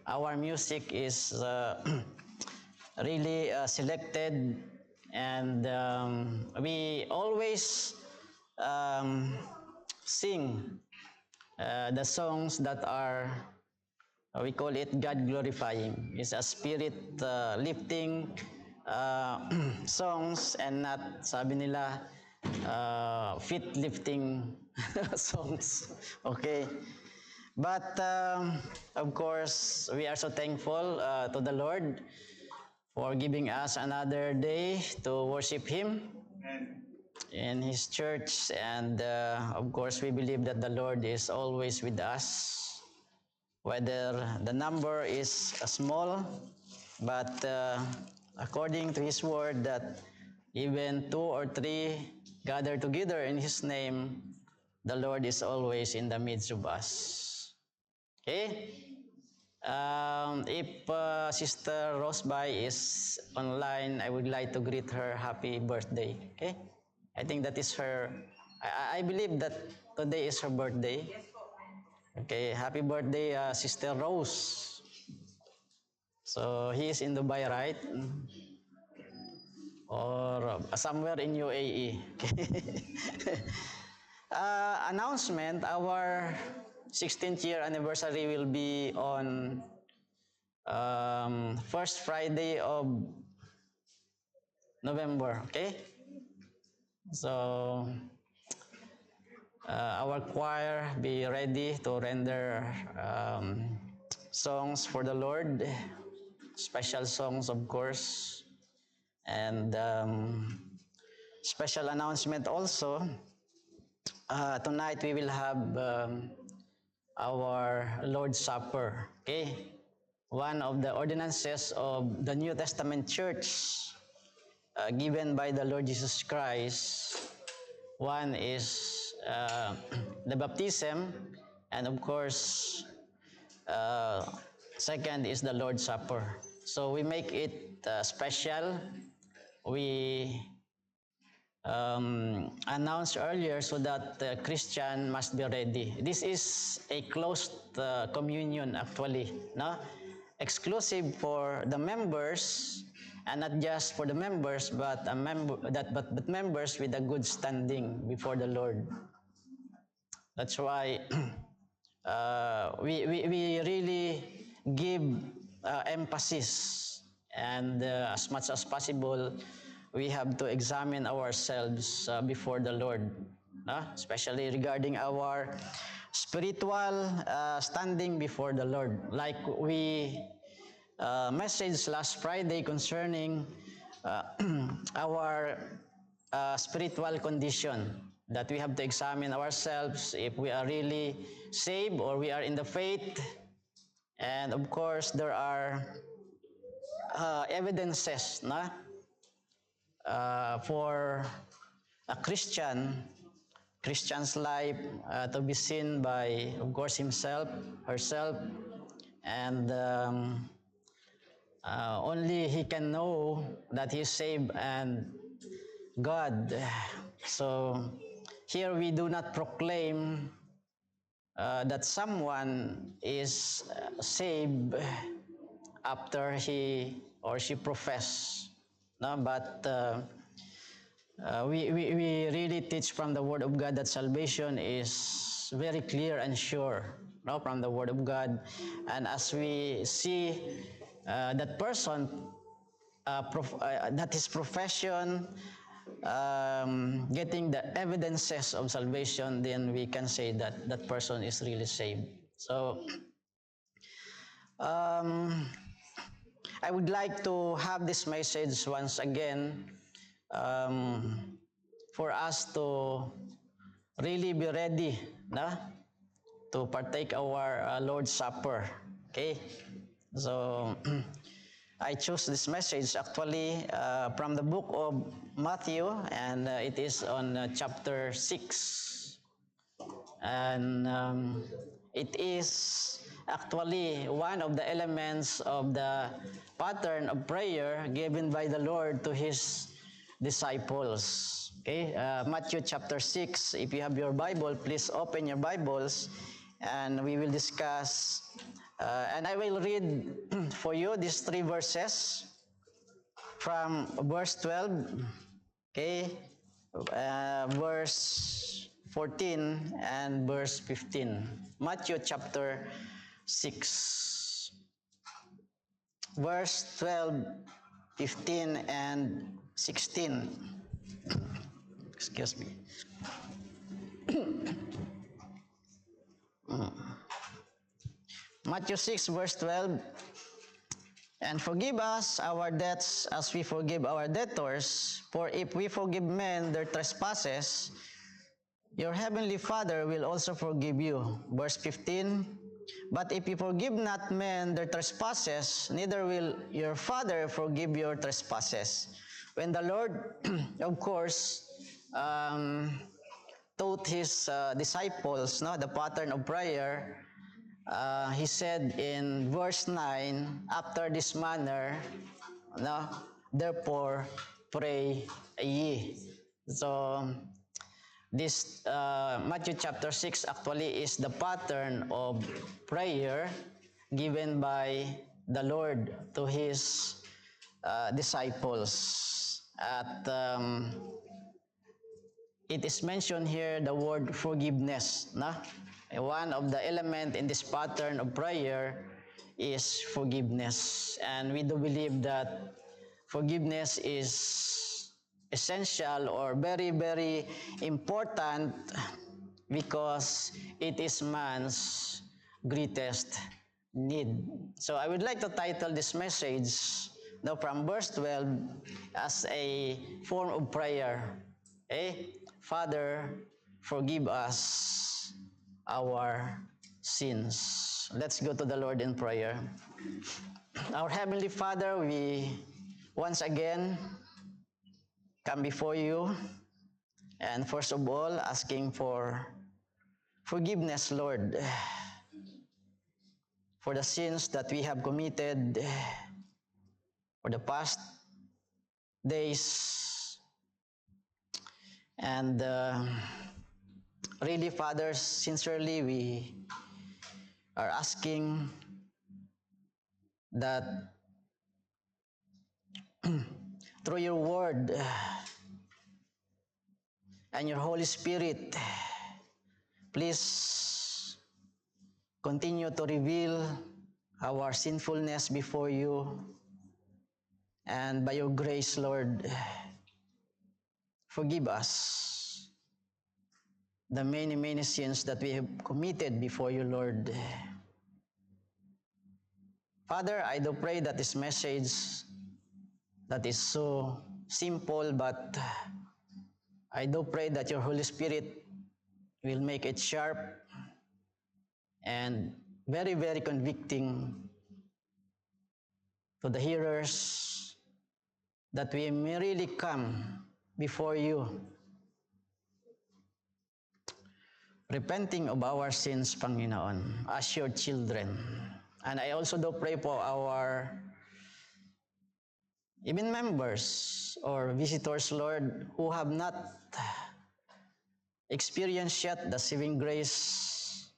our music is really selected, and we always sing the songs that are, we call it God glorifying. It's a spirit lifting songs, and not, sabi nila, feet lifting songs. Okay. But of course, we are so thankful to the Lord for giving us another day to worship Him in His church. And of course, we believe that the Lord is always with us, whether the number is small, but according to His word, that even 2 or 3 gather together in His name, the Lord is always in the midst of us. Okay? If Sister Roseby is online, I would like to greet her happy birthday. Okay? I think that is her, I believe that today is her birthday. Okay, happy birthday, Sister Rose. So he is in Dubai, right? Or somewhere in UAE. Okay. Announcement, our 16th year anniversary will be on first Friday of November, okay? So our choir be ready to render songs for the Lord, special songs, of course. And special announcement also, tonight we will have our Lord's Supper, okay? One of the ordinances of the New Testament Church given by the Lord Jesus Christ. One is the baptism, and of course, second is the Lord's Supper. So we make it special. We announced earlier so that the Christian must be ready. This is a closed communion, actually, no? Exclusive for the members, and not just for the members, but but members with a good standing before the Lord. That's why we really give emphasis, and as much as possible, we have to examine ourselves before the Lord, especially regarding our spiritual standing before the Lord. Like we message last Friday concerning our spiritual condition, that we have to examine ourselves if we are really saved or we are in the faith. And of course, there are evidences for a Christian's life to be seen by, of course, himself, herself, and only he can know that he is saved and God. So here we do not proclaim that someone is saved after he or she profess, no? But we really teach from the Word of God that salvation is very clear and sure, no? From the Word of God. And as we see that person, that his profession, getting the evidences of salvation, then we can say that that person is really saved. So I would like to have this message once again for us to really be ready to partake our Lord's Supper. Okay? So I chose this message actually from the book of Matthew, and it is on chapter 6. And it is actually one of the elements of the pattern of prayer given by the Lord to His disciples. Okay, Matthew chapter 6. If you have your Bible, please open your Bibles, and we will discuss And I will read for you these 3 verses from verse 12, okay, verse 14, and verse 15. Matthew chapter 6, verse 12, 15, and 16. Excuse me. Matthew 6, verse 12. And forgive us our debts as we forgive our debtors, for if we forgive men their trespasses, your heavenly Father will also forgive you. Verse 15. But if you forgive not men their trespasses, neither will your Father forgive your trespasses. When the Lord, of course, taught his disciples the pattern of prayer, he said in verse 9, after this manner, therefore pray ye. So, this Matthew chapter 6 actually is the pattern of prayer given by the Lord to his disciples. At it is mentioned here the word forgiveness. One of the elements in this pattern of prayer is forgiveness. And we do believe that forgiveness is essential or very, very important because it is man's greatest need. So I would like to title this message from verse 12 as a form of prayer. Father, forgive us our sins. Let's go to the Lord in prayer. Our Heavenly Father, we once again come before you, and first of all, asking for forgiveness, Lord, for the sins that we have committed for the past days. And really, Father, sincerely, we are asking that through your word and your Holy Spirit, please continue to reveal our sinfulness before you. And by your grace, Lord, forgive us the many, many sins that we have committed before you, Lord. Father, I do pray that this message that is so simple, but I do pray that your Holy Spirit will make it sharp and very, very convicting to the hearers, that we may really come before you, repenting of our sins, Panginoon, as your children. And I also do pray for our even members or visitors, Lord, who have not experienced yet the saving grace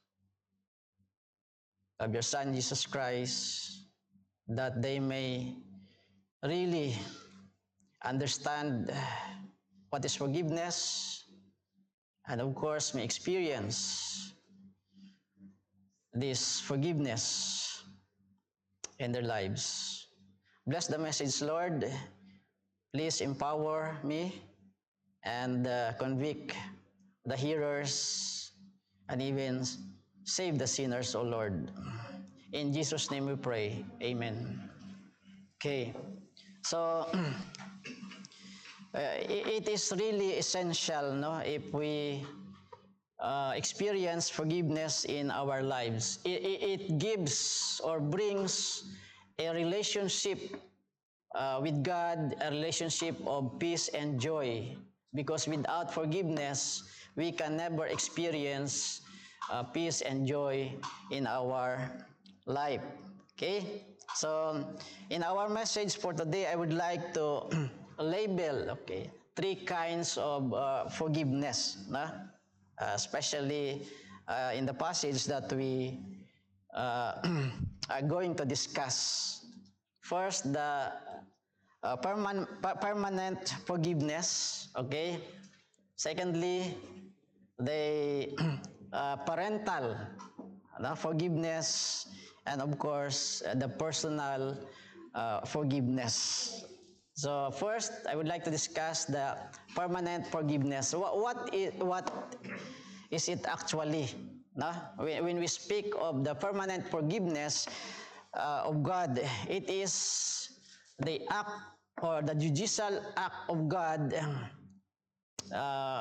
of your Son, Jesus Christ, that they may really understand what is forgiveness, and of course may experience this forgiveness in their lives. Bless the message, Lord. Please empower me and convict the hearers and even save the sinners, O Lord. In Jesus' name we pray. Amen. Okay. So, it is really essential, if we experience forgiveness in our lives. It gives or brings a relationship with God, a relationship of peace and joy. Because without forgiveness, we can never experience peace and joy in our life. Okay? So, in our message for today, I would like to label, 3 kinds of forgiveness, especially in the passage that we are going to discuss. First, the permanent forgiveness, okay? Secondly, the parental forgiveness, and of course, the personal forgiveness. So first, I would like to discuss the permanent forgiveness. What is it actually? No? When we speak of the permanent forgiveness of God, it is the act or the judicial act of God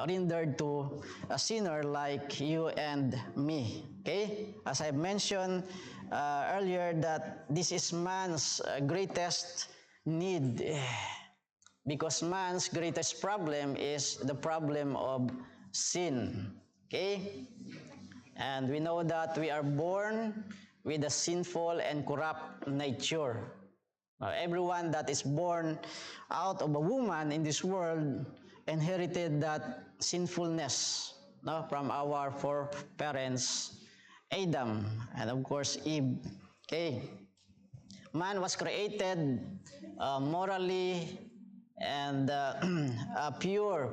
rendered to a sinner like you and me. Okay? As I mentioned earlier, that this is man's greatest need, because man's greatest problem is the problem of sin. Okay? And we know that we are born with a sinful and corrupt nature. Everyone that is born out of a woman in this world inherited that sinfulness, no, from our foreparents, Adam, and of course Eve. Okay. Man was created morally and pure.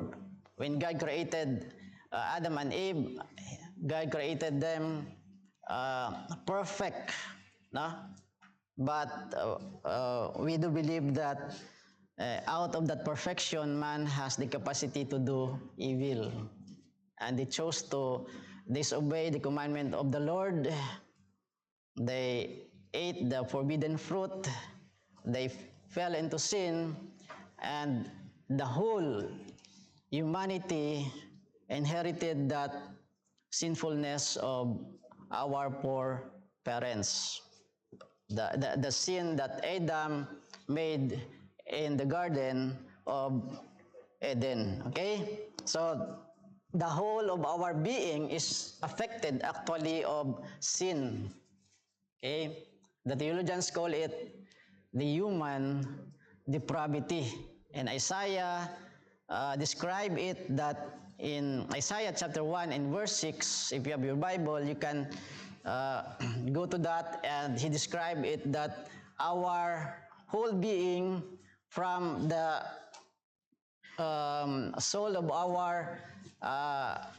When God created Adam and Eve, God created them perfect, no? But we do believe that out of that perfection, man has the capacity to do evil. And they chose to disobey the commandment of the Lord. They ate the forbidden fruit. They fell into sin. And the whole humanity inherited that sinfulness of our poor parents. The sin that Adam made in the Garden of Eden. Okay? So, the whole of our being is affected actually of sin. Okay? The theologians call it the human depravity. And Isaiah describe it that in Isaiah chapter 1 and verse 6, if you have your Bible, you can go to that, and he described it that our whole being from the sole of our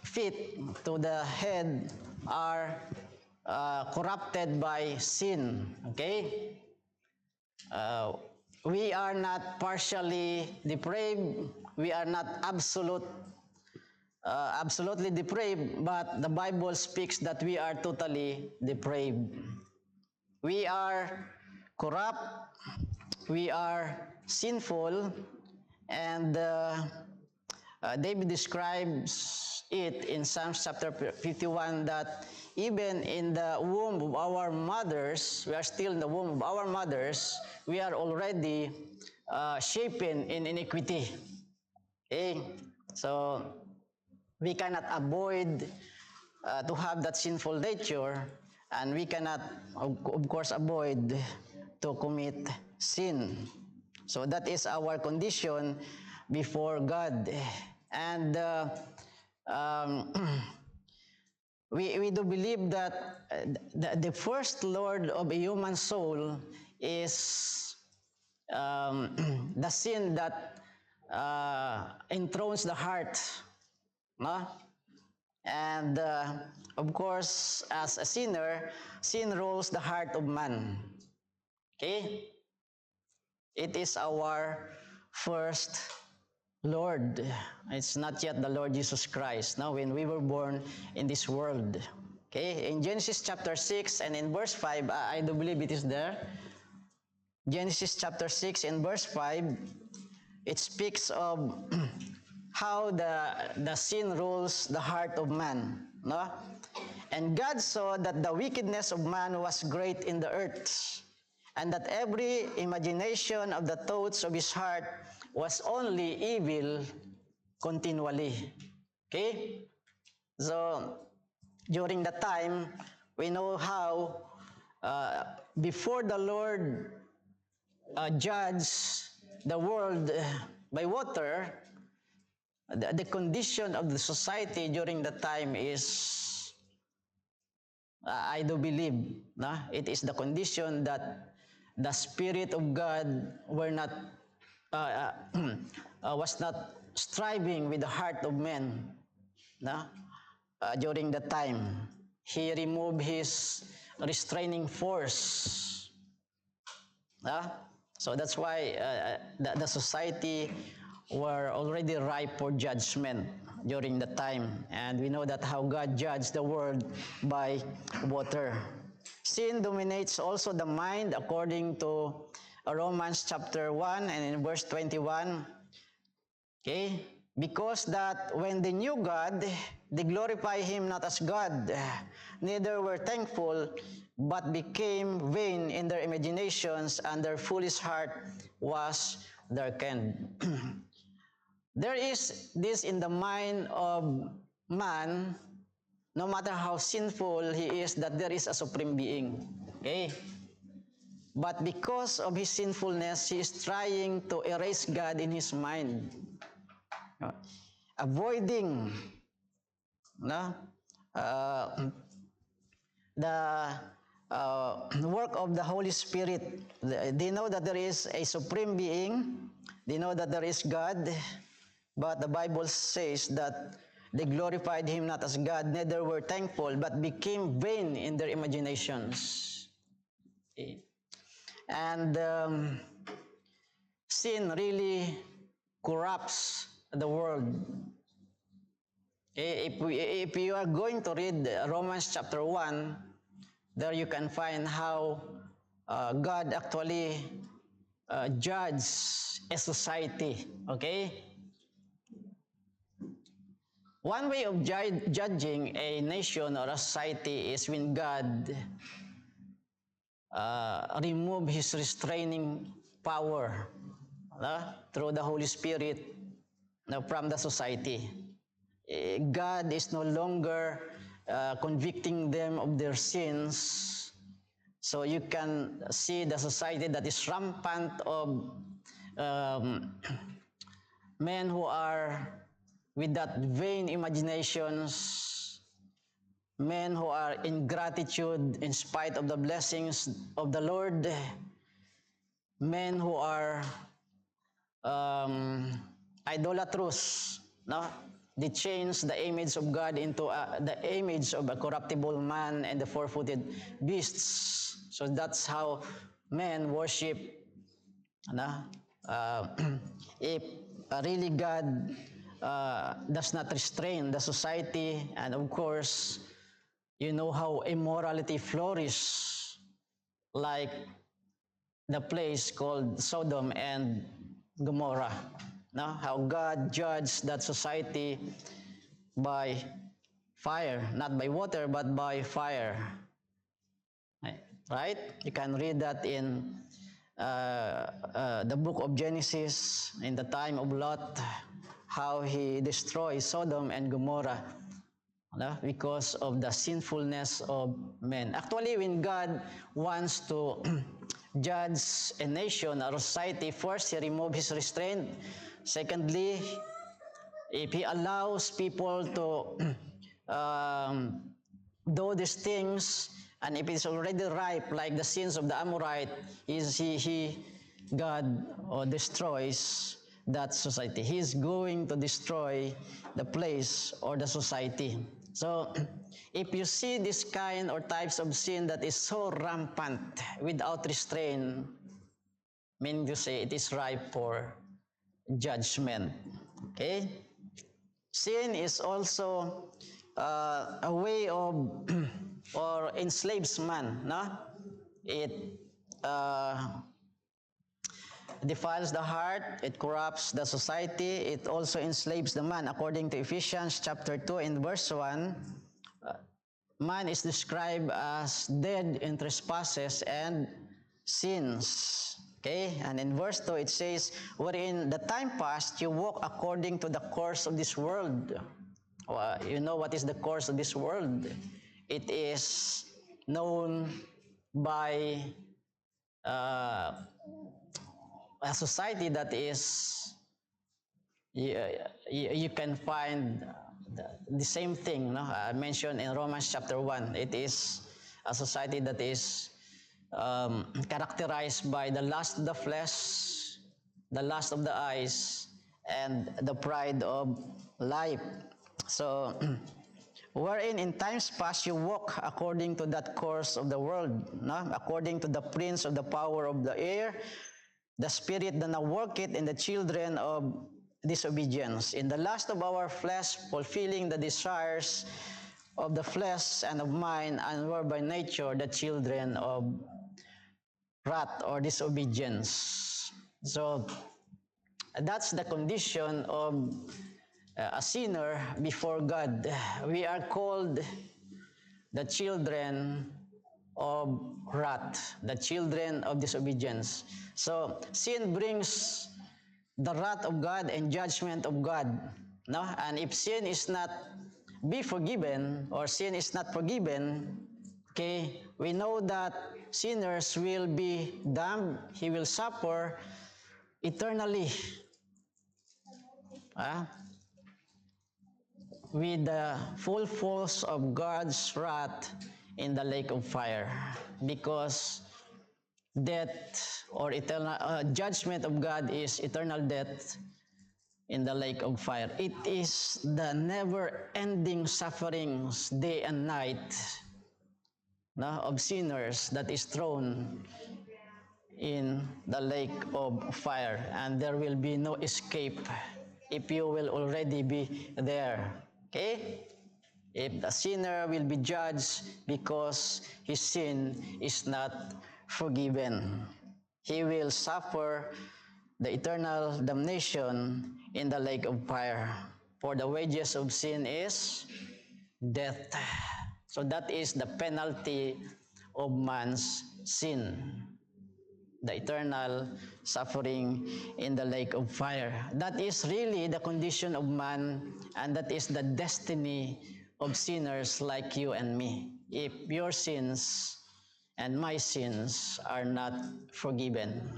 feet to the head are corrupted by sin. Okay? We are not partially depraved. We are not absolutely depraved, but the Bible speaks that we are totally depraved. We are corrupt. We are sinful, and David describes it in Psalms chapter 51 that even in the womb of our mothers, we are still in the womb of our mothers, we are already shapen in iniquity. Okay? So, we cannot avoid to have that sinful nature, and we cannot, of course, avoid to commit sin. So that is our condition before God. And we do believe that the first Lord of a human soul is the sin that enthrones the heart. No? And of course, as a sinner, sin rules the heart of man. Okay? It is our first Lord. It's not yet the Lord Jesus Christ. Now, when we were born in this world. Okay? In Genesis chapter 6 and in verse 5, I do believe it is there. Genesis chapter 6 and verse 5, it speaks of how the sin rules the heart of man. No? And God saw that the wickedness of man was great in the earth, and that every imagination of the thoughts of his heart was only evil continually. Okay? So, during that time, we know how before the Lord judged the world by water, the condition of the society during that time is I do believe, it is the condition that the Spirit of God uh, was not striving with the heart of men, during the time. He removed his restraining force. So that's why the society were already ripe for judgment during the time. And we know that how God judged the world by water. Sin dominates also the mind according to Romans chapter 1 and in verse 21. Okay? Because that when they knew God, they glorify Him not as God, neither were thankful, but became vain in their imaginations, and their foolish heart was darkened. There is this in the mind of man, no matter how sinful he is, that there is a supreme being. Okay? But because of his sinfulness, he is trying to erase God in his mind. Avoiding the work of the Holy Spirit. They know that there is a supreme being. They know that there is God. But the Bible says that they glorified Him not as God, neither were thankful, but became vain in their imaginations. Okay. And sin really corrupts the world. If you are going to read Romans chapter 1, there you can find how God actually judges a society. Okay? One way of judging a nation or a society is when God remove His restraining power through the Holy Spirit from the society. God is no longer convicting them of their sins. So you can see the society that is rampant of men who are with that vain imaginations, men who are in gratitude in spite of the blessings of the Lord, men who are idolatrous, They change the image of God into the image of a corruptible man and the four-footed beasts. So that's how men worship. If really God does not restrain the society, and of course, you know how immorality flourishes, like the place called Sodom and Gomorrah. How God judged that society by fire, not by water, but by fire. Right? You can read that in the book of Genesis, in the time of Lot, how he destroys Sodom and Gomorrah because of the sinfulness of men. Actually, when God wants to judge a nation or society, first, He removes His restraint. Secondly, if He allows people to do these things, and if it's already ripe, like the sins of the Amorite, God destroys that society. He is going to destroy the place or the society. So, if you see this kind or types of sin that is so rampant without restraint, meaning to say it is ripe for judgment. Okay? Sin is also a way of or enslaves man. It defiles the heart, it corrupts the society, it also enslaves the man. According to Ephesians chapter 2 in verse 1, man is described as dead in trespasses and sins. Okay? And in verse 2 it says, wherein the time past you walk according to the course of this world. You know what is the course of this world? It is known by a society that is, you can find the same thing mentioned in Romans chapter 1. It is a society that is characterized by the lust of the flesh, the lust of the eyes, and the pride of life. So, wherein in times past you walk according to that course of the world, no? According to the prince of the power of the air, the spirit that now worketh in the children of disobedience, in the lust of our flesh, fulfilling the desires of the flesh and of mind, and were by nature the children of wrath or disobedience. So that's the condition of a sinner before God. We are called the children of wrath, the children of disobedience. So sin brings the wrath of God and judgment of God, no? And if sin is not be forgiven, or sin is not forgiven, okay, we know that sinners will be damned. He will suffer eternally, with the full force of God's wrath in the lake of fire, because death or eternal judgment of God is eternal death in the lake of fire. It is the never-ending sufferings day and night, no, of sinners that is thrown in the lake of fire, and there will be no escape if you will already be there. Okay? If the sinner will be judged because his sin is not forgiven, he will suffer the eternal damnation in the lake of fire. For the wages of sin is death. So that is the penalty of man's sin, the eternal suffering in the lake of fire. That is really the condition of man, and that is the destiny of sinners like you and me, if your sins and my sins are not forgiven.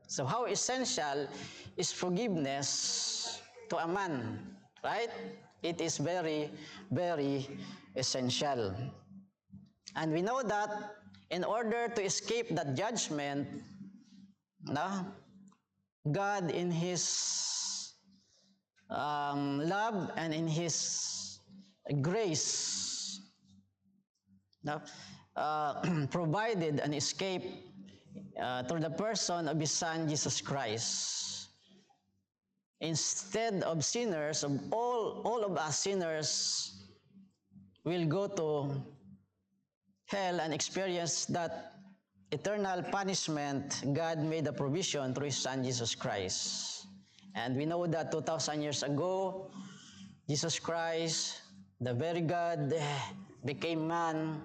So how essential is forgiveness to a man, right? It is very, very essential. And we know that in order to escape that judgment, no, God in His love and in His grace, no, provided an escape through the person of His Son, Jesus Christ. Instead of sinners, of all of us sinners will go to hell and experience that eternal punishment. God made a provision through His Son, Jesus Christ. And we know that 2,000 years ago, Jesus Christ, the very God, became man.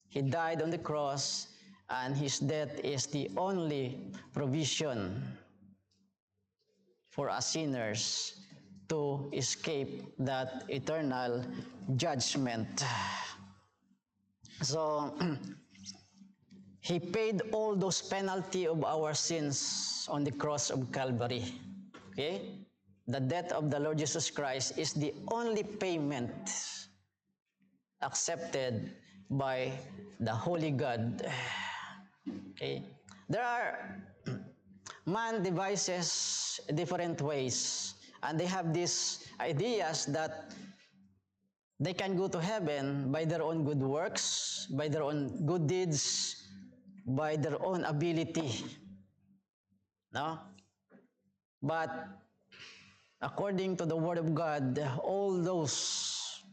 He died on the cross, and His death is the only provision for us sinners to escape that eternal judgment. So, He paid all those penalty of our sins on the cross of Calvary. Okay? The death of the Lord Jesus Christ is the only payment accepted by the Holy God. Okay? There are man devises different ways, and they have these ideas that they can go to heaven by their own good works, by their own good deeds, by their own ability. No? But according to the Word of God, all those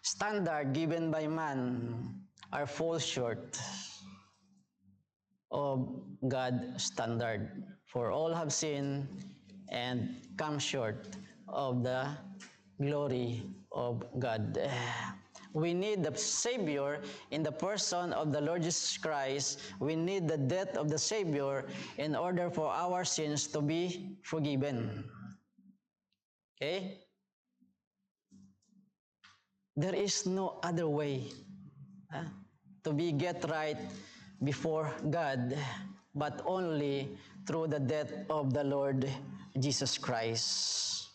standards given by man are fall short of God's standard. For all have sinned and come short of the glory of God. We need the Savior in the person of the Lord Jesus Christ. We need the death of the Savior in order for our sins to be forgiven. Okay? There is no other way to be get right before God, but only through the death of the Lord Jesus Christ.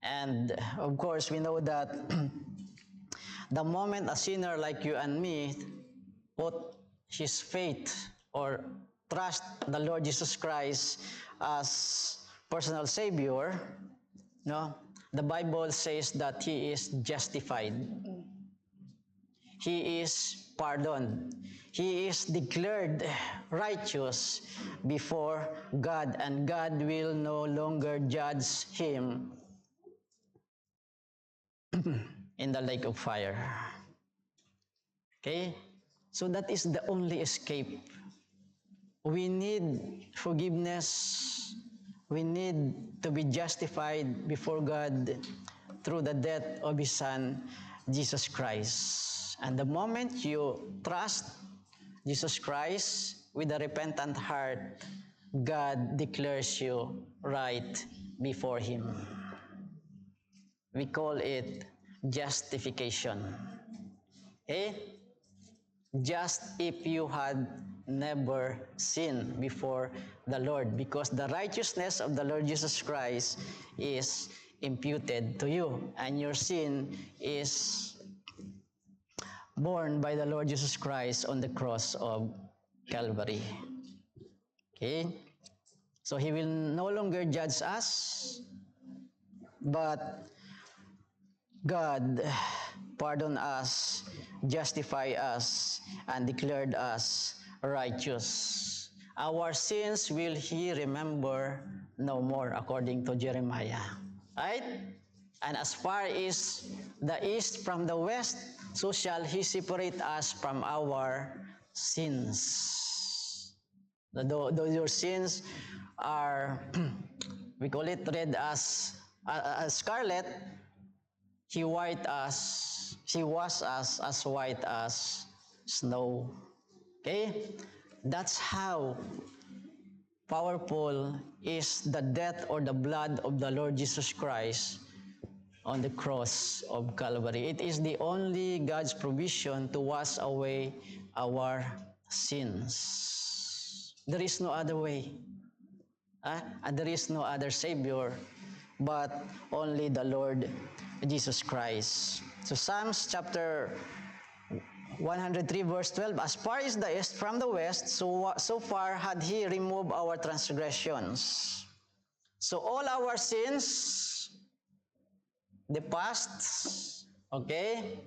And of course, we know that The moment a sinner like you and me put his faith or trust the Lord Jesus Christ as personal Savior, no, the Bible says that he is justified. He is pardoned. He is declared righteous before God, and God will no longer judge him in the lake of fire. Okay? So that is the only escape. We need forgiveness. We need to be justified before God through the death of His Son, Jesus Christ. And the moment you trust Jesus Christ with a repentant heart, God declares you right before Him. We call it justification. Okay? Just if you had never sinned before the Lord, because the righteousness of the Lord Jesus Christ is imputed to you, and your sin is borne by the Lord Jesus Christ on the cross of Calvary. Okay? So He will no longer judge us, but God pardoned us, justified us, and declared us righteous. Our sins will He remember no more, according to Jeremiah. Right? And as far as the east from the west, so shall He separate us from our sins. Though your sins are, we call it red as scarlet, He washed us as white as snow. Okay? That's how powerful is the death or the blood of the Lord Jesus Christ on the cross of Calvary. It is the only God's provision to wash away our sins. There is no other way. And there is no other Savior but only the Lord Jesus Christ. So Psalms chapter 103 verse 12, as far as the east from the west, so far had He removed our transgressions. So all our sins, the past, okay,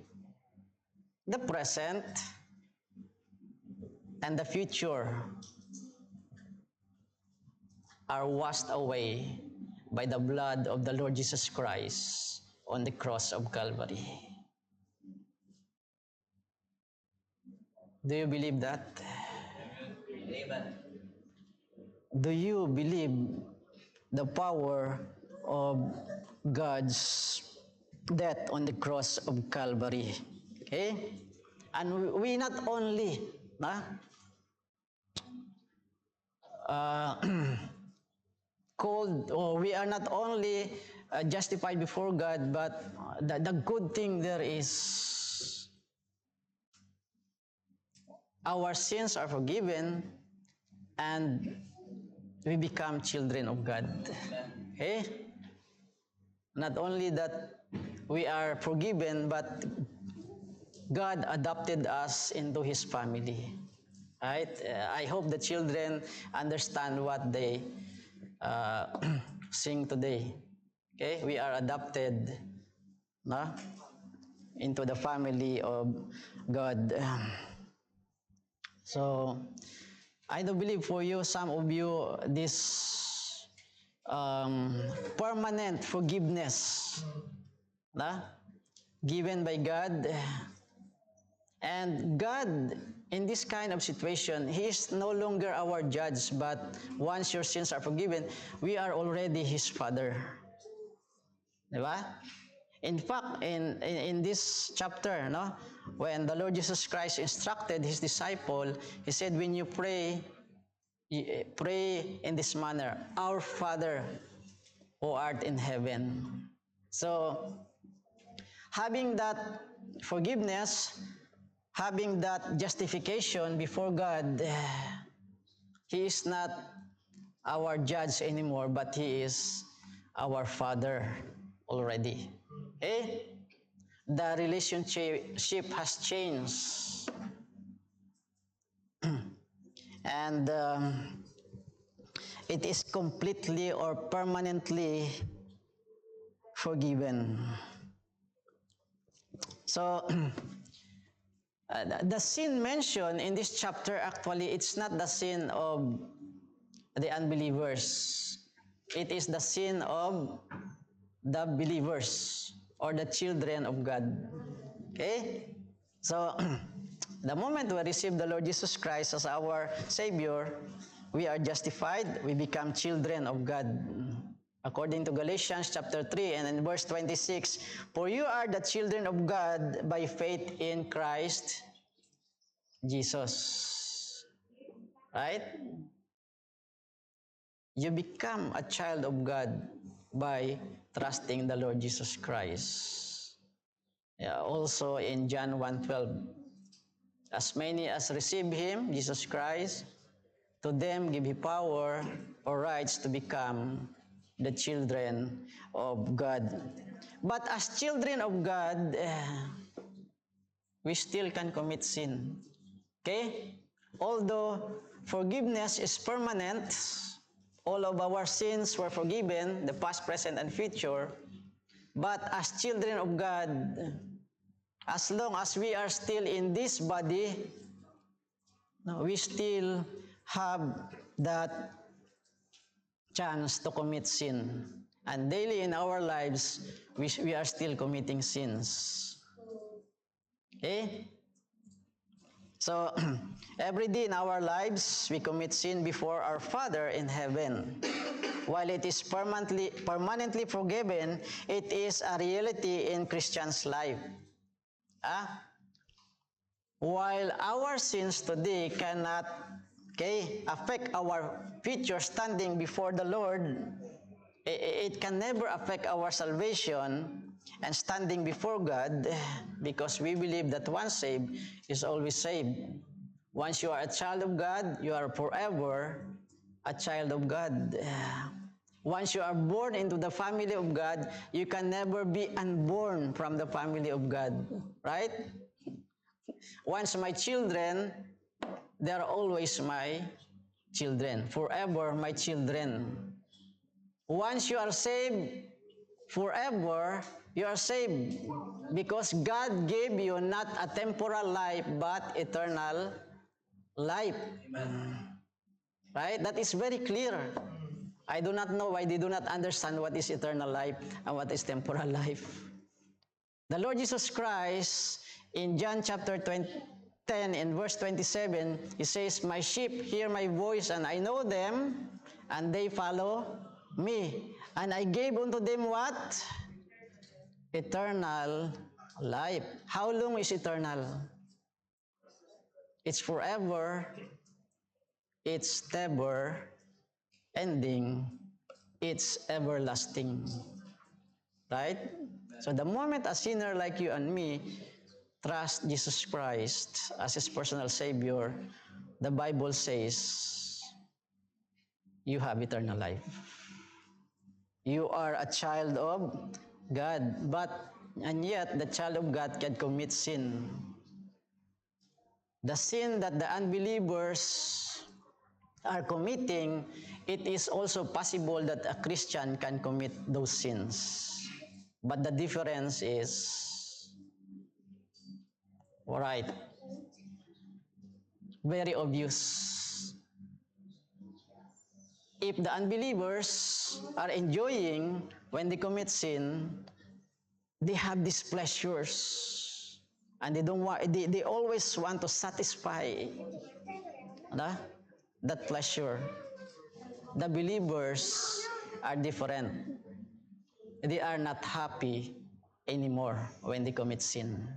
the present, and the future are washed away by the blood of the Lord Jesus Christ on the cross of Calvary. Do you believe that? Amen. Do you believe the power of God's death on the cross of Calvary? Okay? And we not only called, or we are not only justified before God, but the good thing there is our sins are forgiven and we become children of God. Okay? Not only that we are forgiven, but God adopted us into His family. Right? I hope the children understand what they sing today. Okay? We are adopted into the family of God. So, I do believe for you, some of you, this permanent forgiveness given by God. And God, in this kind of situation, He is no longer our judge, but once your sins are forgiven, we are already His Father. Diba? In fact, in this chapter, when the Lord Jesus Christ instructed His disciple, He said, when you pray in this manner, Our Father who art in heaven. So, having that forgiveness, having that justification before God, He is not our judge anymore, but He is our Father already. Okay? the relationship has changed. And it is completely or permanently forgiven. So, the sin mentioned in this chapter, actually, it's not the sin of the unbelievers. It is the sin of the believers or the children of God. Okay? So, the moment we receive the Lord Jesus Christ as our Savior, we are justified, we become children of God. According to Galatians chapter 3 and in verse 26, for you are the children of God by faith in Christ Jesus. Right? You become a child of God by trusting the Lord Jesus Christ. Yeah, also in John 1:12, as many as receive Him, Jesus Christ, to them give He power or rights to become the children of God. But as children of God, we still can commit sin. Okay? Although forgiveness is permanent, all of our sins were forgiven, the past, present, and future. But as children of God, as long as we are still in this body, we still have that chance to commit sin. And daily in our lives, we are still committing sins. Okay? So, every day in our lives, we commit sin before our Father in heaven. While it is permanently forgiven, it is a reality in Christian's life. While our sins today cannot affect our future standing before the Lord, it can never affect our salvation and standing before God, because we believe that once saved is always saved. Once you are a child of God, you are forever a child of God. Once you are born into the family of God, you can never be unborn from the family of God. Right? Once my children, they are always my children. Forever my children. Once you are saved, forever you are saved. Because God gave you not a temporal life, but eternal life. Amen. Right? That is very clear. I do not know why they do not understand what is eternal life and what is temporal life. The Lord Jesus Christ, in John chapter 10 and verse 27, He says, my sheep hear my voice, and I know them, and they follow me. And I gave unto them what? Eternal life. How long is eternal? It's forever. It's never ending. It's everlasting. Right? So the moment a sinner like you and me trust Jesus Christ as his personal Savior, the Bible says, you have eternal life. You are a child of God, and yet the child of God can commit sin. The sin that the unbelievers are committing, it is also possible that a Christian can commit those sins. But the difference is, right, very obvious. If the unbelievers are enjoying when they commit sin, they have these pleasures, and they always want to satisfy that pleasure. The believers are different. They are not happy anymore when they commit sin.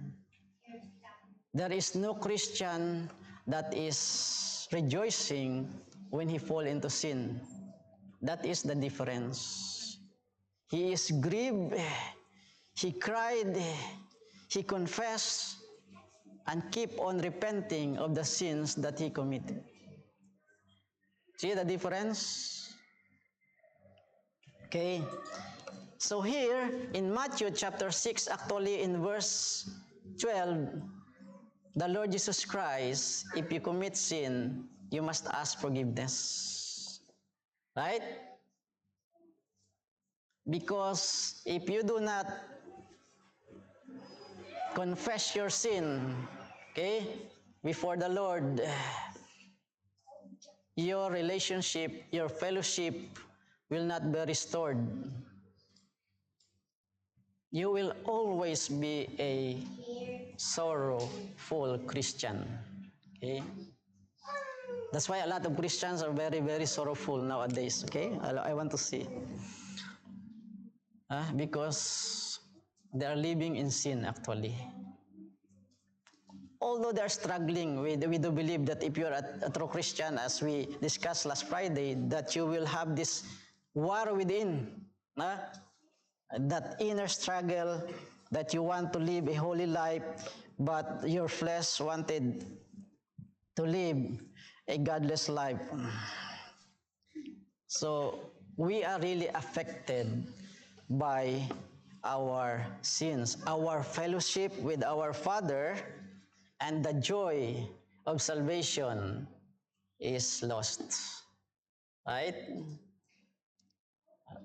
There is no Christian that is rejoicing when he fall into sin. That is the difference. He is grieved, he cried, he confessed, and keep on repenting of the sins that he committed. See the difference? Okay. So here, in Matthew chapter 6, actually in verse 12, the Lord Jesus Christ, if you commit sin, you must ask forgiveness. Right? Because if you do not confess your sin, okay, before the Lord, your relationship, your fellowship will not be restored. You will always be a sorrowful Christian. Okay? That's why a lot of Christians are very, very sorrowful nowadays. Okay? I want to see. Because they are living in sin actually. Although they are struggling, we do believe that if you're a true Christian, as we discussed last Friday, that you will have this war within. That inner struggle that you want to live a holy life, but your flesh wanted to live a godless life. So we are really affected by our sins. Our fellowship with our Father and the joy of salvation is lost. Right?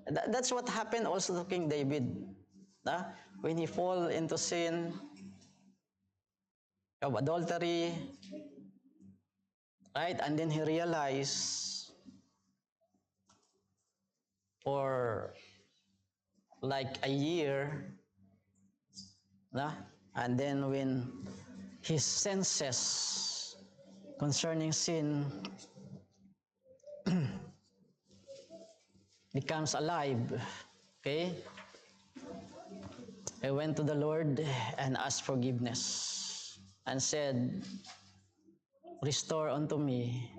That's what happened also to King David. When he fall into sin of adultery, right? And then he realized for like a year, and then when his senses concerning sin becomes alive, okay? He went to the Lord and asked forgiveness and said, "Restore unto me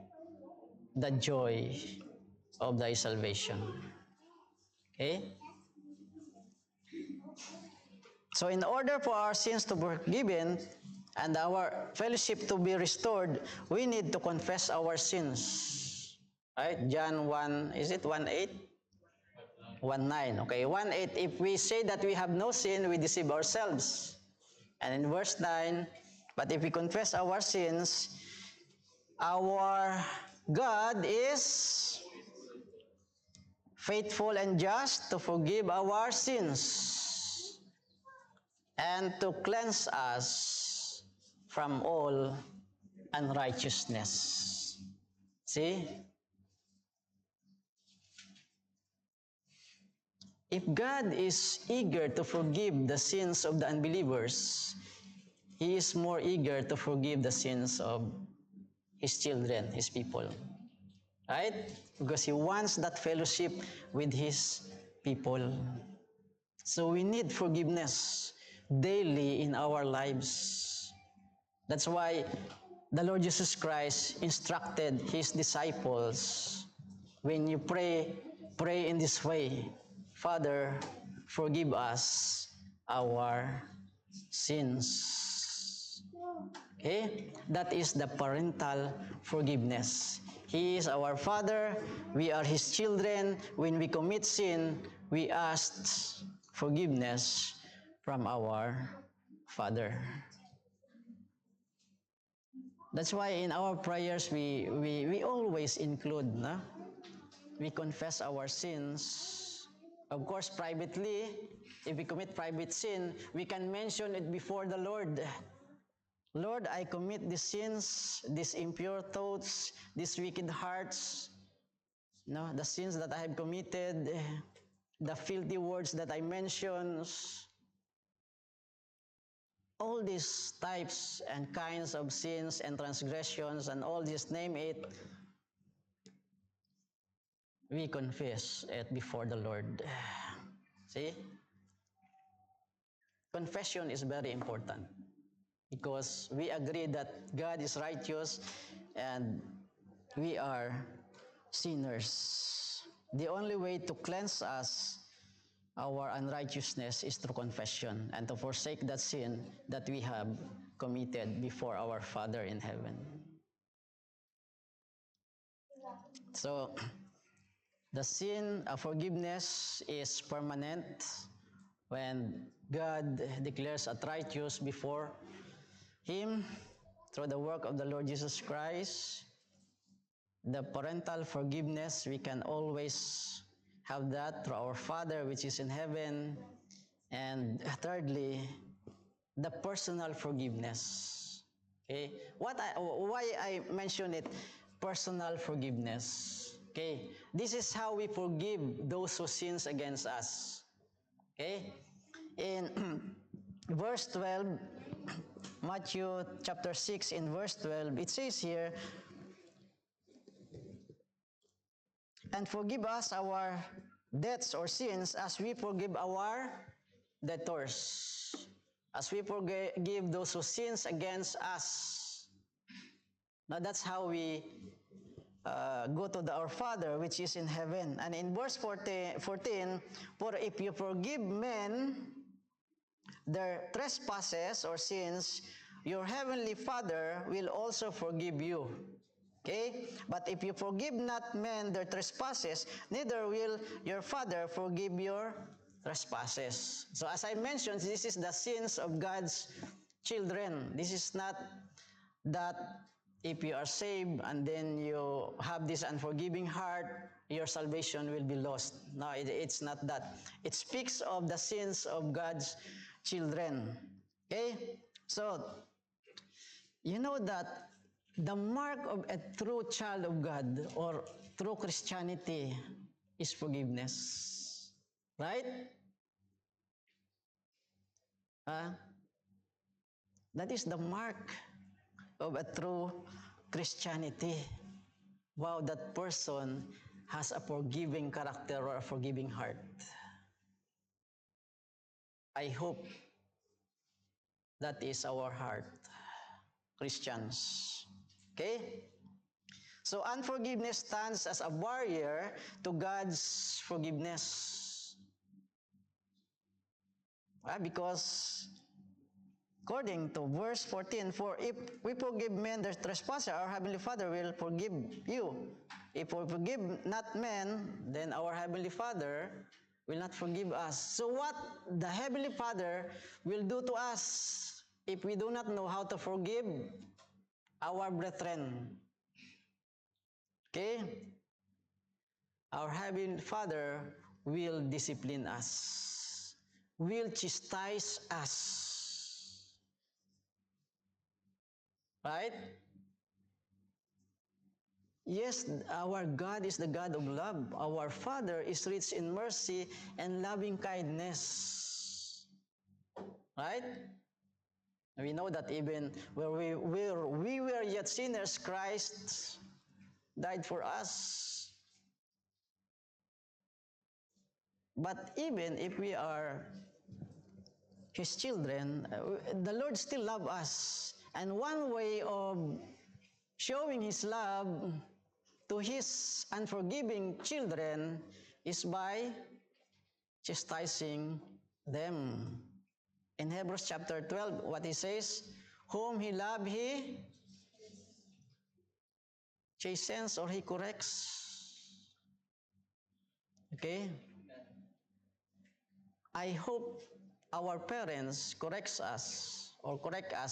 the joy of thy salvation." Okay? So in order for our sins to be forgiven and our fellowship to be restored, we need to confess our sins. Right? John 1, is it 1:8? 1:9. Okay, 1:8. If we say that we have no sin, we deceive ourselves. And in verse 9, but if we confess our sins, our God is faithful and just to forgive our sins and to cleanse us from all unrighteousness. See? If God is eager to forgive the sins of the unbelievers, He is more eager to forgive the sins of His children, His people. Right? Because He wants that fellowship with His people. So we need forgiveness daily in our lives. That's why the Lord Jesus Christ instructed His disciples, when you pray, pray in this way: Father, forgive us our sins. Okay? That is the parental forgiveness. He is our Father, we are His children. When we commit sin, we ask forgiveness from our Father. That's why in our prayers, we always include, we confess our sins. Of course, privately, if we commit private sin, we can mention it before the Lord. Lord, I commit these sins, these impure thoughts, these wicked hearts, the sins that I have committed, the filthy words that I mentioned, all these types and kinds of sins and transgressions and all this, name it, we confess it before the Lord. See? Confession is very important because we agree that God is righteous and we are sinners. The only way to cleanse us, our unrighteousness, is through confession and to forsake that sin that we have committed before our Father in heaven. So, The sin of forgiveness is permanent when God declares us righteous before Him through the work of the Lord Jesus Christ. The parental forgiveness, we can always have that through our Father which is in heaven. And thirdly, the personal forgiveness. Okay? Why I mention it, personal forgiveness. Okay? This is how we forgive those who sins against us. Okay? In verse 12, Matthew chapter 6 in verse 12, it says here, and forgive us our debts or sins as we forgive our debtors. As we forgive those who sins against us. Now that's how we go to our Father which is in heaven. And in verse 14, for if you forgive men their trespasses or sins, your heavenly Father will also forgive you. Okay? But if you forgive not men their trespasses, neither will your Father forgive your trespasses. So as I mentioned, this is the sins of God's children. This is not that if you are saved and then you have this unforgiving heart, your salvation will be lost. No, it's not that. It speaks of the sins of God's children. Okay? So, you know that the mark of a true child of God or true Christianity is forgiveness. Right? That is the mark of a true Christianity. Wow, that person has a forgiving character or a forgiving heart. I hope that is our heart, Christians. Okay? So unforgiveness stands as a barrier to God's forgiveness. Because according to verse 14, for if we forgive men their trespasses, our Heavenly Father will forgive you. If we forgive not men, then our Heavenly Father will not forgive us. So what the Heavenly Father will do to us if we do not know how to forgive our brethren? Okay? Our Heavenly Father will discipline us, will chastise us. Right? Yes, our God is the God of love. Our Father is rich in mercy and loving kindness. Right? We know that even where we were yet sinners, Christ died for us. But even if we are His children, the Lord still loves us. And one way of showing His love to His unforgiving children is by chastising them. In Hebrews chapter 12, what He says, whom He loves, He chastens or He corrects. Okay? I hope our parents correct us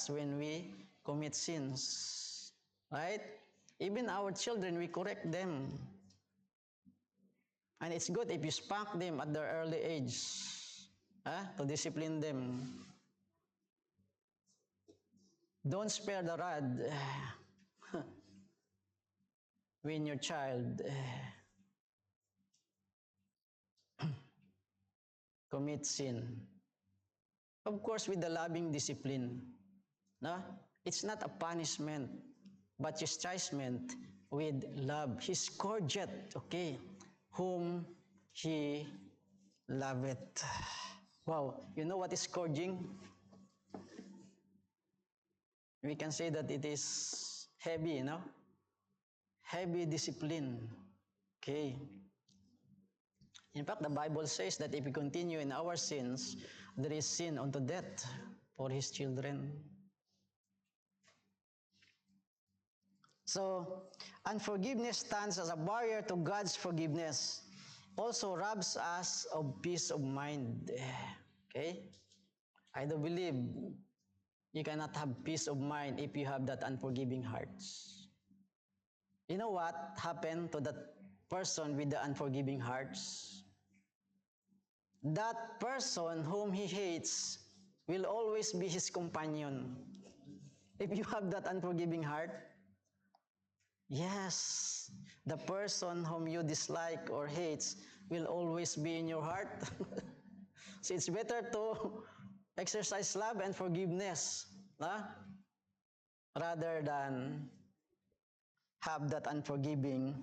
when we commit sins. Right? Even our children, we correct them. And it's good if you spank them at their early age to discipline them. Don't spare the rod when your child commits sin. Of course, with the loving discipline. No? It's not a punishment, but chastisement with love. He scourgeth, okay, whom He loveth. Wow, you know what is scourging? We can say that it is heavy, you know? Heavy discipline. Okay. In fact, the Bible says that if we continue in our sins, there is sin unto death for His children. So, unforgiveness stands as a barrier to God's forgiveness. also robs us of peace of mind. Okay? I do believe you cannot have peace of mind if you have that unforgiving hearts. You know what happened to that person with the unforgiving hearts? That person whom he hates will always be his companion. If you have that unforgiving heart, yes, the person whom you dislike or hates will always be in your heart. So it's better to exercise love and forgiveness, huh? Rather than have that unforgiving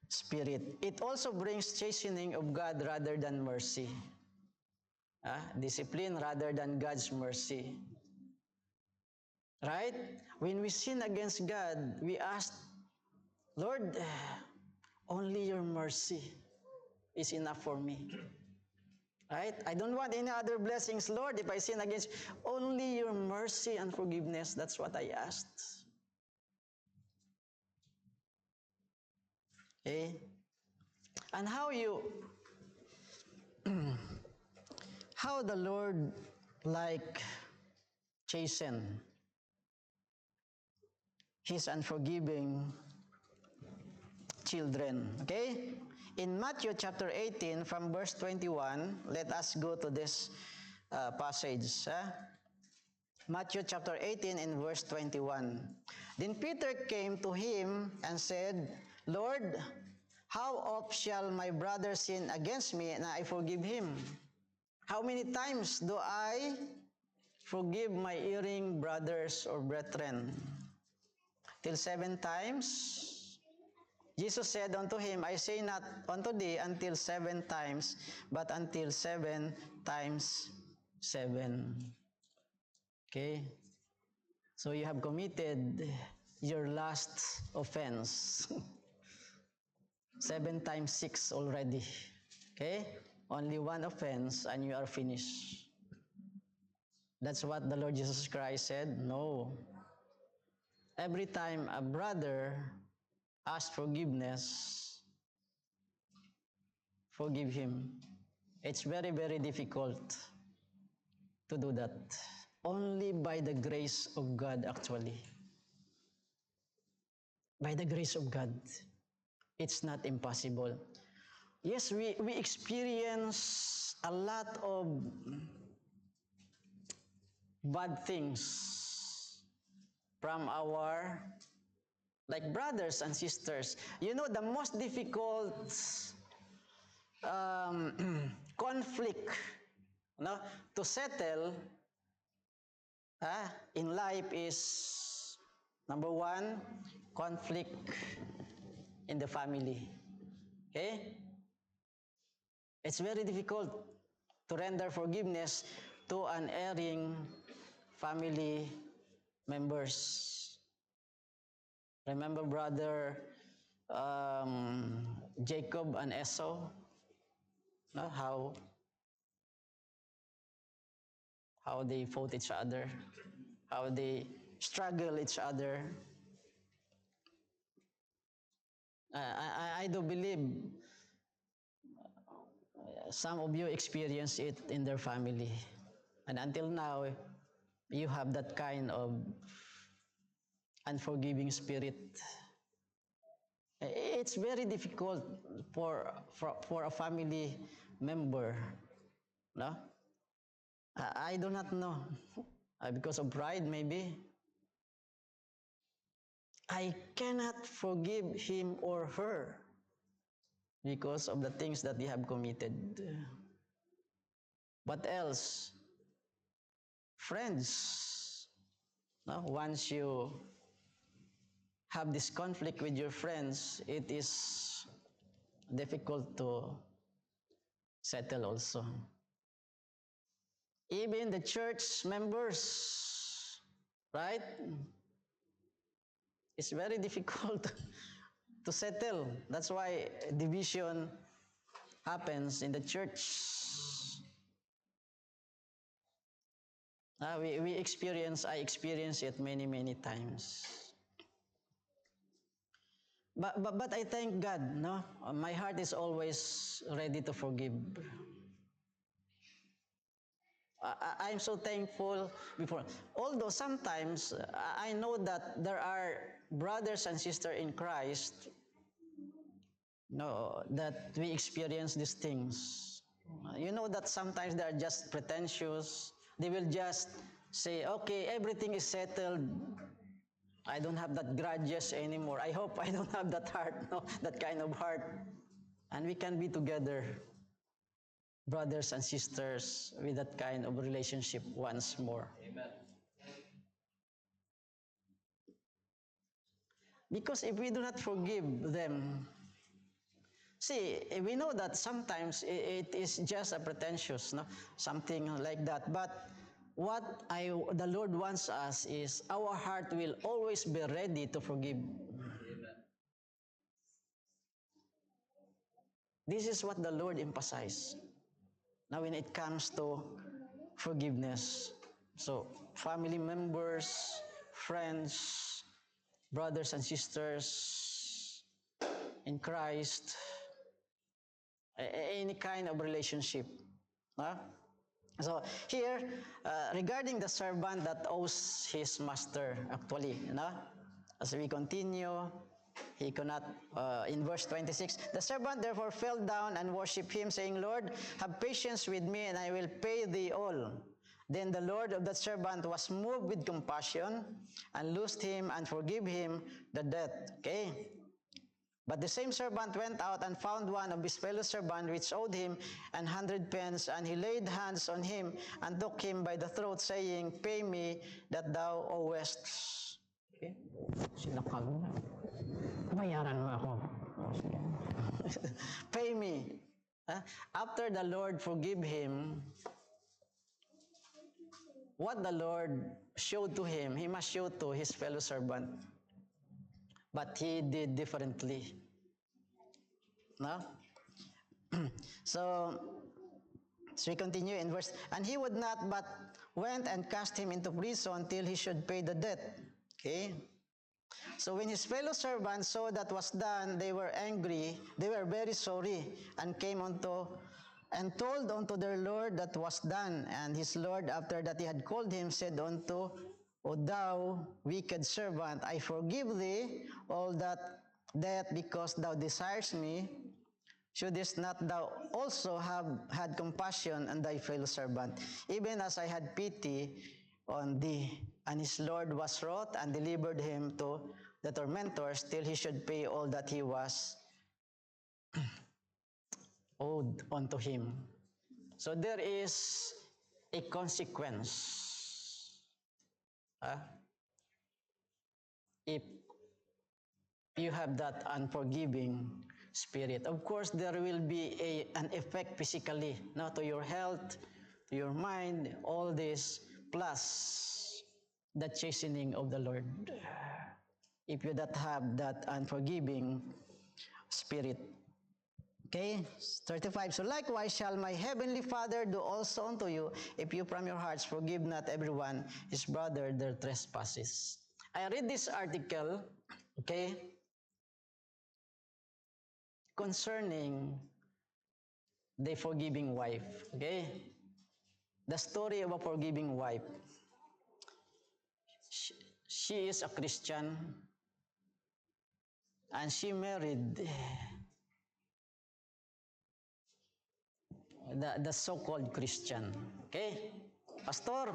spirit. It also brings chastening of God rather than mercy. Discipline rather than God's mercy. Right? When we sin against God, we ask, Lord, only your mercy is enough for me. Right? I don't want any other blessings, Lord. If I sin against only your mercy and forgiveness, that's what I asked. Okay? And how the Lord like chasten his unforgiving children. Okay? In Matthew chapter 18 from verse 21, let us go to this passage. Matthew chapter 18 and verse 21. Then Peter came to him and said, Lord, how oft shall my brother sin against me and I forgive him? How many times do I forgive my erring brothers or brethren? Till 7 times? Jesus said unto him, I say not unto thee until 7 times, but until 7 times 7. Okay? So you have committed your last offense. 7 times 6 already. Okay? Only one offense and you are finished. That's what the Lord Jesus Christ said. No. Every time a brother asks forgiveness, forgive him. It's very, very difficult to do that. Only by the grace of God, actually. By the grace of God. It's not impossible. Yes, we experience a lot of bad things from our brothers and sisters. You know, the most difficult conflict to settle in life is, number one, conflict in the family. Okay? It's very difficult to render forgiveness to an erring family members. Remember brother Jacob and Esau? How they fought each other, how they struggle each other. I do believe some of you experience it in their family. And until now, you have that kind of unforgiving spirit. It's very difficult for a family member. No? I do not know. Because of pride, maybe. I cannot forgive him or her because of the things that they have committed. What else? Friends. No? Once you have this conflict with your friends, it is difficult to settle also. Even the church members, right? It's very difficult to settle. That's why division happens in the church. I experience it many, many times. But I thank God, no? My heart is always ready to forgive. I'm so thankful before. Although sometimes I know that there are brothers and sisters in Christ, no, that we experience these things. You know that sometimes they are just pretentious. They will just say, okay, everything is settled. I don't have that grudges anymore. I hope I don't have that heart, no, that kind of heart. And we can be together, brothers and sisters, with that kind of relationship once more. Amen. Because if we do not forgive them, see, we know that sometimes it is just a pretentious, no, something like that. But what the Lord wants us is our heart will always be ready to forgive. This is what the Lord emphasized. Now, when it comes to forgiveness, so family members, friends, brothers and sisters in Christ, any kind of relationship. Huh? So here, regarding the servant that owes his master, actually, as we continue, he cannot, in verse 26, the servant therefore fell down and worshipped him, saying, Lord, have patience with me, and I will pay thee all. Then the Lord of that servant was moved with compassion, and loosed him and forgave him the debt. Okay? But the same servant went out and found one of his fellow servants which owed him 100 pence, and he laid hands on him and took him by the throat, saying, Pay me that thou owest. Okay? Sinakal mo na. Bayaran mo ako. Pay me. After the Lord forgive him, what the Lord showed to him, he must show to his fellow servant. But he did differently. No? So we continue in verse, and he would not, but went and cast him into prison till he should pay the debt. Okay? So when his fellow servants saw that was done, they were angry, they were very sorry, and came unto, and told unto their Lord that was done. And his Lord, after that he had called him, said unto, O thou wicked servant, I forgive thee all that debt because thou desirest me. Shouldest not thou also have had compassion on thy fellow servant, even as I had pity on thee? And his Lord was wroth and delivered him to the tormentors till he should pay all that he was owed unto him. So there is a consequence. If you have that unforgiving spirit, of course there will be an effect physically, to your health, to your mind, all this, plus the chastening of the Lord. If you don't have that unforgiving spirit. Okay, 35. So likewise shall my heavenly Father do also unto you, if you from your hearts forgive not everyone his brother their trespasses. I read this article, okay, concerning the forgiving wife. Okay, the story of a forgiving wife. She is a Christian, and she married the so-called Christian. Okay? Pastor,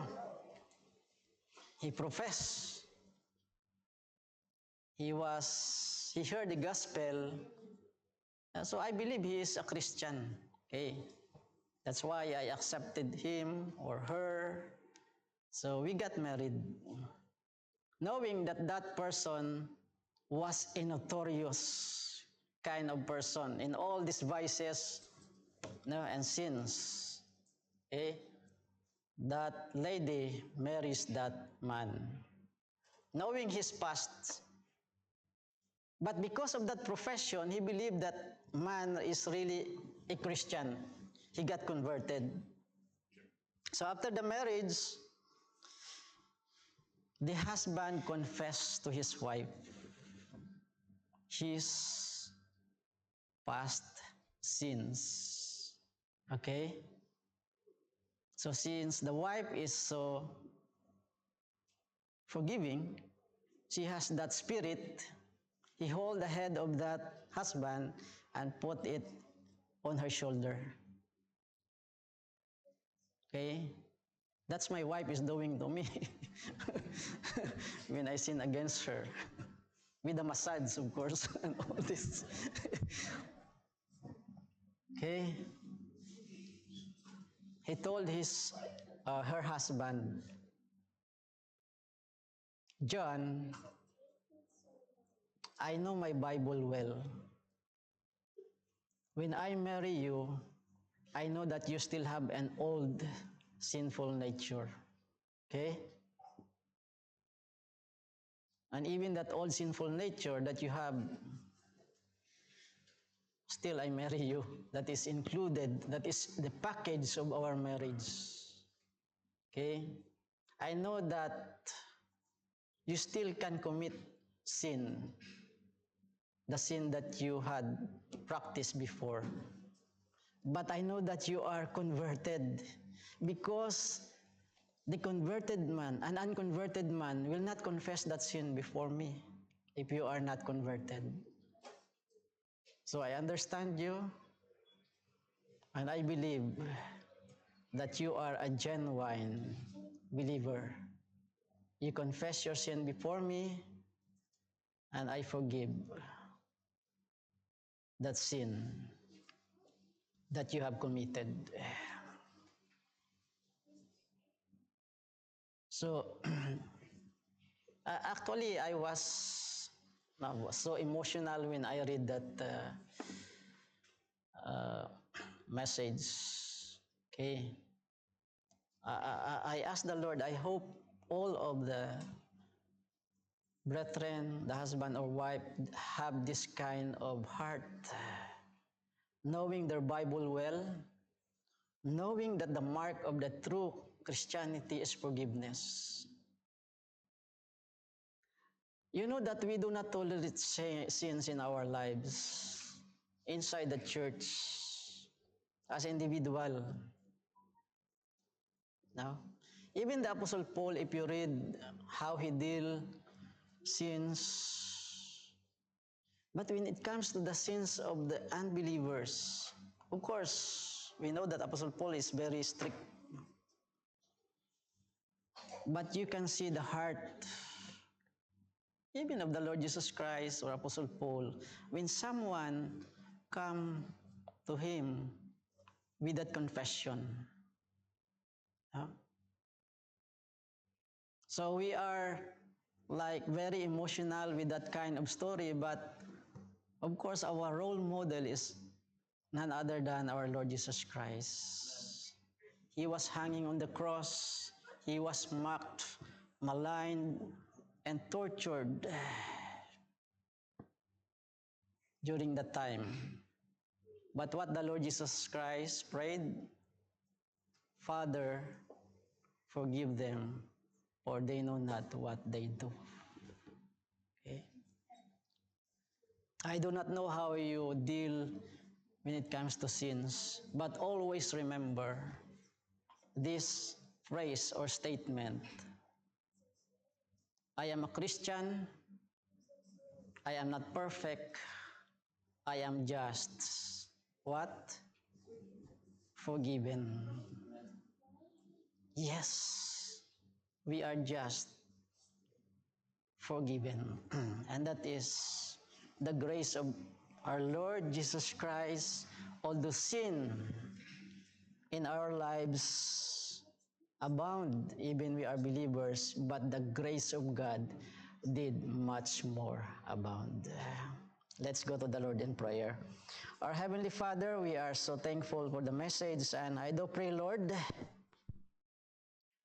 he professed. He heard the gospel. So I believe he is a Christian. Okay? That's why I accepted him or her. So we got married. Knowing that that person was a notorious kind of person in all these vices, and sins. Okay? That lady marries that man, knowing his past. But because of that profession, he believed that man is really a Christian. He got converted. So after the marriage, the husband confessed to his wife. his past sins. Okay? So since the wife is so forgiving, she has that spirit, he hold the head of that husband and put it on her shoulder. Okay? That's my wife is doing to me when I sin against her. With the massage, of course, and all this. Okay? He told her husband, John, I know my Bible well. When I marry you, I know that you still have an old sinful nature. Okay? And even that old sinful nature that you have, still I marry you. That is included. That is the package of our marriage. Okay? I know that you still can commit sin, the sin that you had practiced before. But I know that you are converted, because the converted man, an unconverted man, will not confess that sin before me if you are not converted. So I understand you, and I believe that you are a genuine believer. You confess your sin before me, and I forgive that sin that you have committed. So, actually, I was so emotional when I read that message. Okay. I asked the Lord, I hope all of the brethren, the husband or wife, have this kind of heart, knowing their Bible well, knowing that the mark of the true Christianity is forgiveness. You know that we do not tolerate sins in our lives, inside the church, as individual. No? Even the Apostle Paul, if you read how he deal sins, but when it comes to the sins of the unbelievers, of course, we know that Apostle Paul is very strict. But you can see the heart, even of the Lord Jesus Christ or Apostle Paul, when someone come to him with that confession. Huh? So we are like very emotional with that kind of story, but of course our role model is none other than our Lord Jesus Christ. He was hanging on the cross, he was mocked, maligned, and tortured during that time. But what the Lord Jesus Christ prayed, Father, forgive them, for they know not what they do. Okay? I do not know how you deal when it comes to sins, but always remember this phrase or statement. I am a Christian, I am not perfect, I am just, what? Forgiven. Yes, we are just forgiven. And that is the grace of our Lord Jesus Christ. Although sin in our lives abound, even we are believers, but the grace of God did much more abound. Let's go to the Lord in prayer. Our Heavenly Father, we are so thankful for the message, and I do pray, Lord,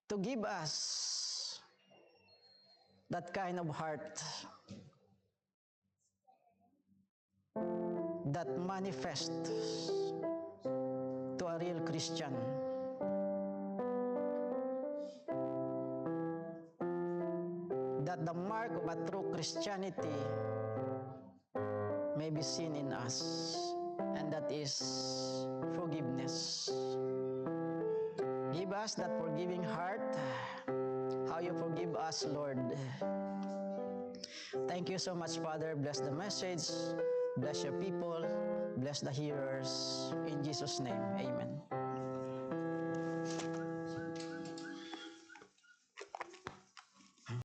to give us that kind of heart that manifests to a real Christian. That the mark of a true Christianity may be seen in us, and that is forgiveness. Give us that forgiving heart, how you forgive us, Lord. Thank you so much, Father. Bless the message, bless your people, bless the hearers. In Jesus' name, amen.